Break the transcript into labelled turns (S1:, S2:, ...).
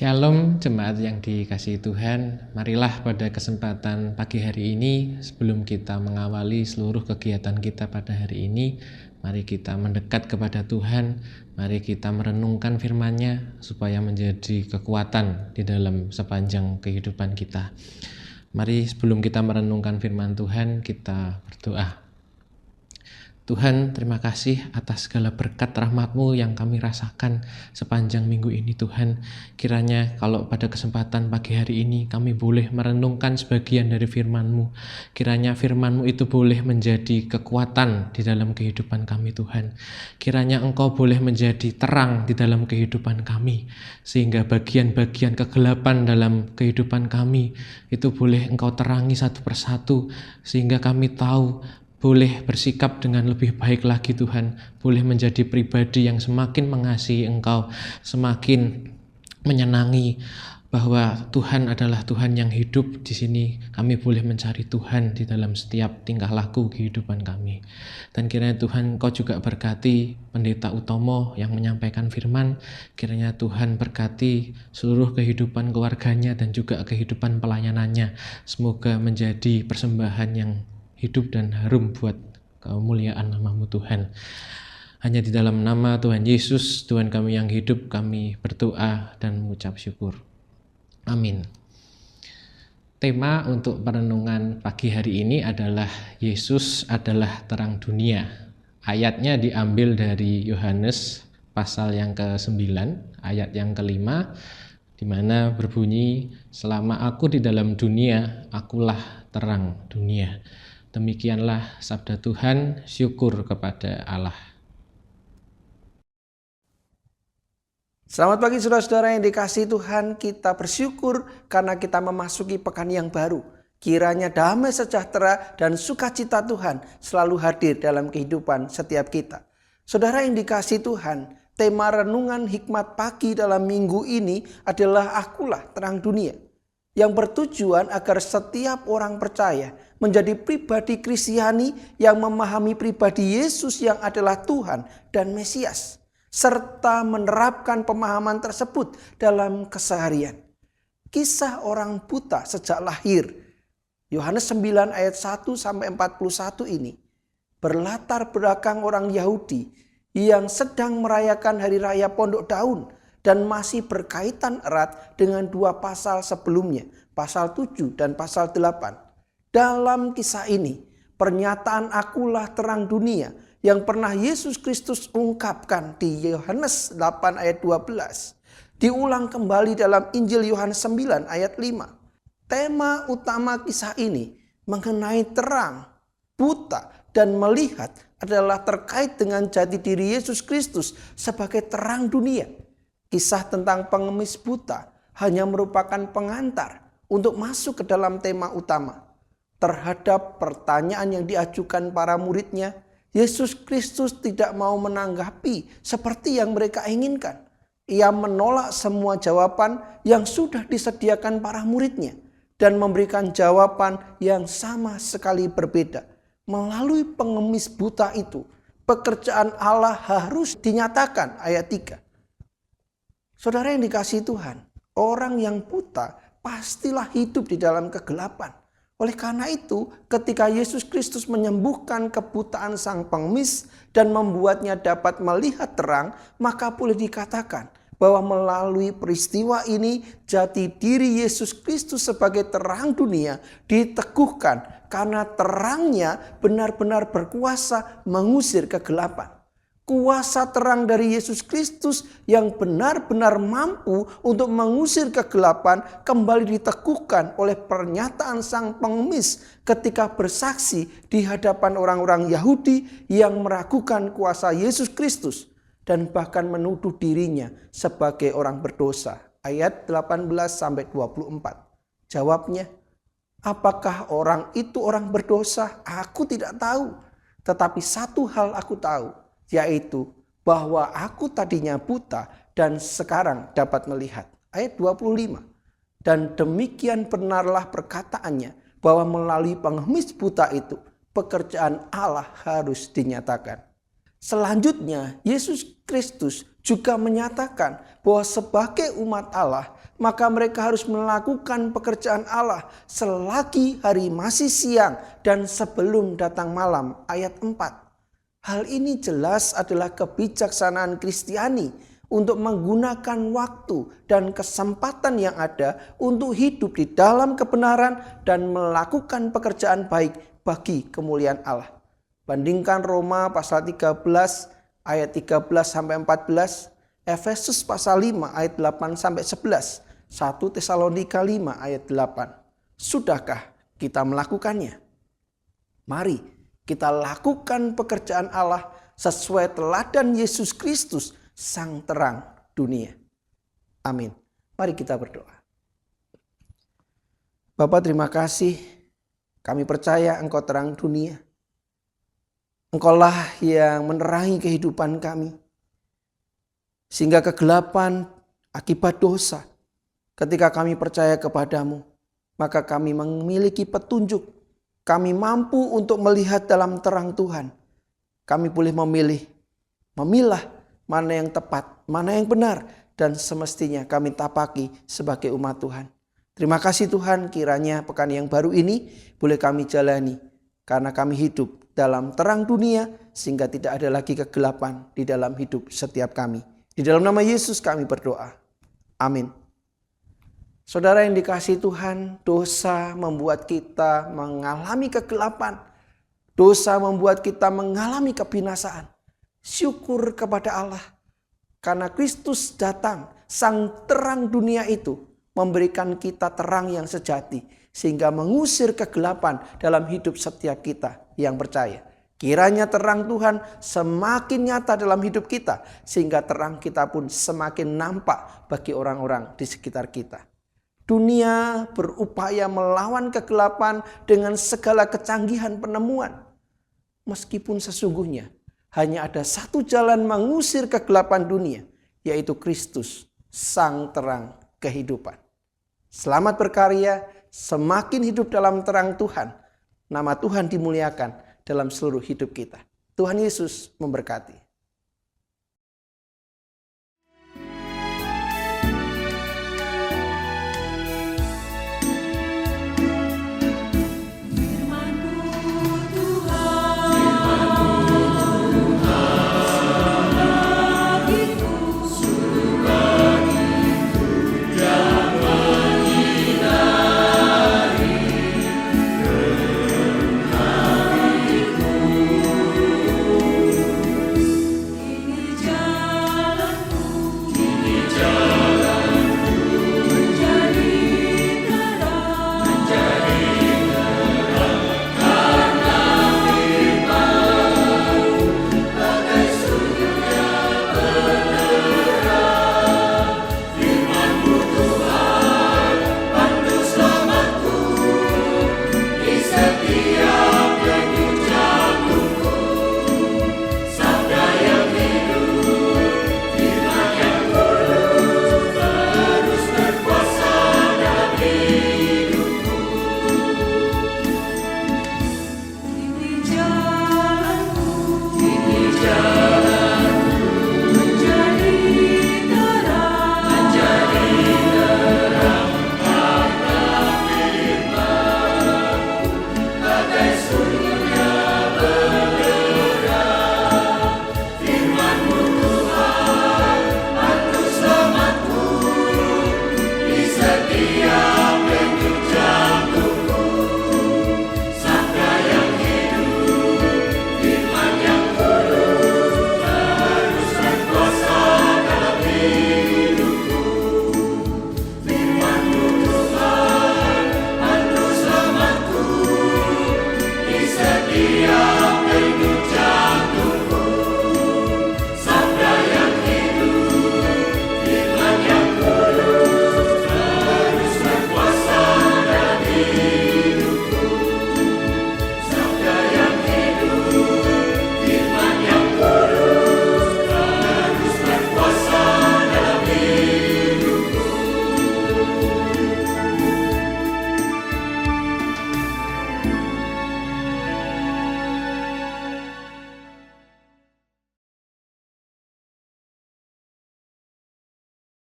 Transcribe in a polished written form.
S1: Shalom jemaat yang dikasihi Tuhan. Marilah pada kesempatan pagi hari ini, sebelum kita mengawali seluruh kegiatan kita pada hari ini, mari kita mendekat kepada Tuhan. Mari kita merenungkan firman-Nya supaya menjadi kekuatan di dalam sepanjang kehidupan kita. Mari sebelum kita merenungkan firman Tuhan, kita berdoa. Tuhan, terima kasih atas segala berkat rahmat-Mu yang kami rasakan sepanjang minggu ini Tuhan. Kiranya kalau pada kesempatan pagi hari ini kami boleh merenungkan sebagian dari firman-Mu. Kiranya firman-Mu itu boleh menjadi kekuatan di dalam kehidupan kami Tuhan. Kiranya Engkau boleh menjadi terang di dalam kehidupan kami. Sehingga bagian-bagian kegelapan dalam kehidupan kami itu boleh Engkau terangi satu persatu. Sehingga kami tahu boleh bersikap dengan lebih baik lagi Tuhan, boleh menjadi pribadi yang semakin mengasihi Engkau, semakin menyenangi bahwa Tuhan adalah Tuhan yang hidup di sini. Kami boleh mencari Tuhan di dalam setiap tingkah laku kehidupan kami. Dan kiranya Tuhan Engkau juga berkati Pendeta Utomo yang menyampaikan firman. Kiranya Tuhan berkati seluruh kehidupan keluarganya dan juga kehidupan pelayanannya. Semoga menjadi persembahan yang hidup dan harum buat kemuliaan nama-Mu Tuhan. Hanya di dalam nama Tuhan Yesus, Tuhan kami yang hidup, kami berdoa dan mengucap syukur. Amin. Tema untuk perenungan pagi hari ini adalah Yesus adalah terang dunia. Ayatnya diambil dari Yohanes pasal yang ke-9, ayat yang ke-5, di mana berbunyi, "Selama aku di dalam dunia, akulah terang dunia." Demikianlah sabda Tuhan, syukur kepada Allah.
S2: Selamat pagi saudara-saudara yang dikasihi Tuhan, kita bersyukur karena kita memasuki pekan yang baru. Kiranya damai sejahtera dan sukacita Tuhan selalu hadir dalam kehidupan setiap kita. Saudara yang dikasihi Tuhan, tema renungan hikmat pagi dalam minggu ini adalah akulah terang dunia, yang bertujuan agar setiap orang percaya menjadi pribadi Kristiani yang memahami pribadi Yesus yang adalah Tuhan dan Mesias, serta menerapkan pemahaman tersebut dalam keseharian. Kisah orang buta sejak lahir, Yohanes 9 ayat 1-41 ini, berlatar belakang orang Yahudi yang sedang merayakan Hari Raya Pondok Daun dan masih berkaitan erat dengan dua pasal sebelumnya, pasal 7 dan pasal 8. Dalam kisah ini, pernyataan akulah terang dunia yang pernah Yesus Kristus ungkapkan di Yohanes 8 ayat 12, diulang kembali dalam Injil Yohanes 9 ayat 5. Tema utama kisah ini mengenai terang, buta, dan melihat adalah terkait dengan jati diri Yesus Kristus sebagai terang dunia. Kisah tentang pengemis buta hanya merupakan pengantar untuk masuk ke dalam tema utama. Terhadap pertanyaan yang diajukan para muridnya, Yesus Kristus tidak mau menanggapi seperti yang mereka inginkan. Ia menolak semua jawaban yang sudah disediakan para muridnya dan memberikan jawaban yang sama sekali berbeda. Melalui pengemis buta itu, pekerjaan Allah harus dinyatakan, ayat 3. Saudara yang dikasihi Tuhan, orang yang buta pastilah hidup di dalam kegelapan. Oleh karena itu, ketika Yesus Kristus menyembuhkan kebutaan sang pengemis dan membuatnya dapat melihat terang, maka boleh dikatakan bahwa melalui peristiwa ini jati diri Yesus Kristus sebagai terang dunia diteguhkan karena terangnya benar-benar berkuasa mengusir kegelapan. Kuasa terang dari Yesus Kristus yang benar-benar mampu untuk mengusir kegelapan kembali diteguhkan oleh pernyataan sang pengemis ketika bersaksi di hadapan orang-orang Yahudi yang meragukan kuasa Yesus Kristus dan bahkan menuduh dirinya sebagai orang berdosa. Ayat 18-24. Jawabnya, apakah orang itu orang berdosa? Aku tidak tahu. Tetapi satu hal aku tahu, yaitu bahwa aku tadinya buta dan sekarang dapat melihat. Ayat 25. Dan demikian benarlah perkataannya bahwa melalui pengemis buta itu pekerjaan Allah harus dinyatakan. Selanjutnya Yesus Kristus juga menyatakan bahwa sebagai umat Allah maka mereka harus melakukan pekerjaan Allah selagi hari masih siang dan sebelum datang malam. Ayat 4. Hal ini jelas adalah kebijaksanaan Kristiani untuk menggunakan waktu dan kesempatan yang ada untuk hidup di dalam kebenaran dan melakukan pekerjaan baik bagi kemuliaan Allah. Bandingkan Roma pasal 13 ayat 13 sampai 14, Efesus pasal 5 ayat 8 sampai 11, 1 Tesalonika 5 ayat 8. Sudahkah kita melakukannya? Mari kita lakukan pekerjaan Allah sesuai teladan Yesus Kristus, Sang Terang dunia. Amin. Mari kita berdoa. Bapa, terima kasih. Kami percaya Engkau terang dunia. Engkaulah yang menerangi kehidupan kami. Sehingga kegelapan akibat dosa, ketika kami percaya kepadamu, maka kami memiliki petunjuk. Kami mampu untuk melihat dalam terang Tuhan. Kami boleh memilah mana yang tepat, mana yang benar, dan semestinya kami tapaki sebagai umat Tuhan. Terima kasih Tuhan, kiranya pekan yang baru ini boleh kami jalani, karena kami hidup dalam terang dunia, sehingga tidak ada lagi kegelapan di dalam hidup setiap kami. Di dalam nama Yesus kami berdoa. Amin. Saudara yang dikasihi Tuhan, dosa membuat kita mengalami kegelapan. Dosa membuat kita mengalami kebinasaan. Syukur kepada Allah. Karena Kristus datang, Sang Terang dunia itu, memberikan kita terang yang sejati. Sehingga mengusir kegelapan dalam hidup setiap kita yang percaya. Kiranya terang Tuhan semakin nyata dalam hidup kita. Sehingga terang kita pun semakin nampak bagi orang-orang di sekitar kita. Dunia berupaya melawan kegelapan dengan segala kecanggihan penemuan. Meskipun sesungguhnya hanya ada satu jalan mengusir kegelapan dunia, yaitu Kristus, Sang Terang kehidupan. Selamat berkarya, semakin hidup dalam terang Tuhan. Nama Tuhan dimuliakan dalam seluruh hidup kita. Tuhan Yesus memberkati.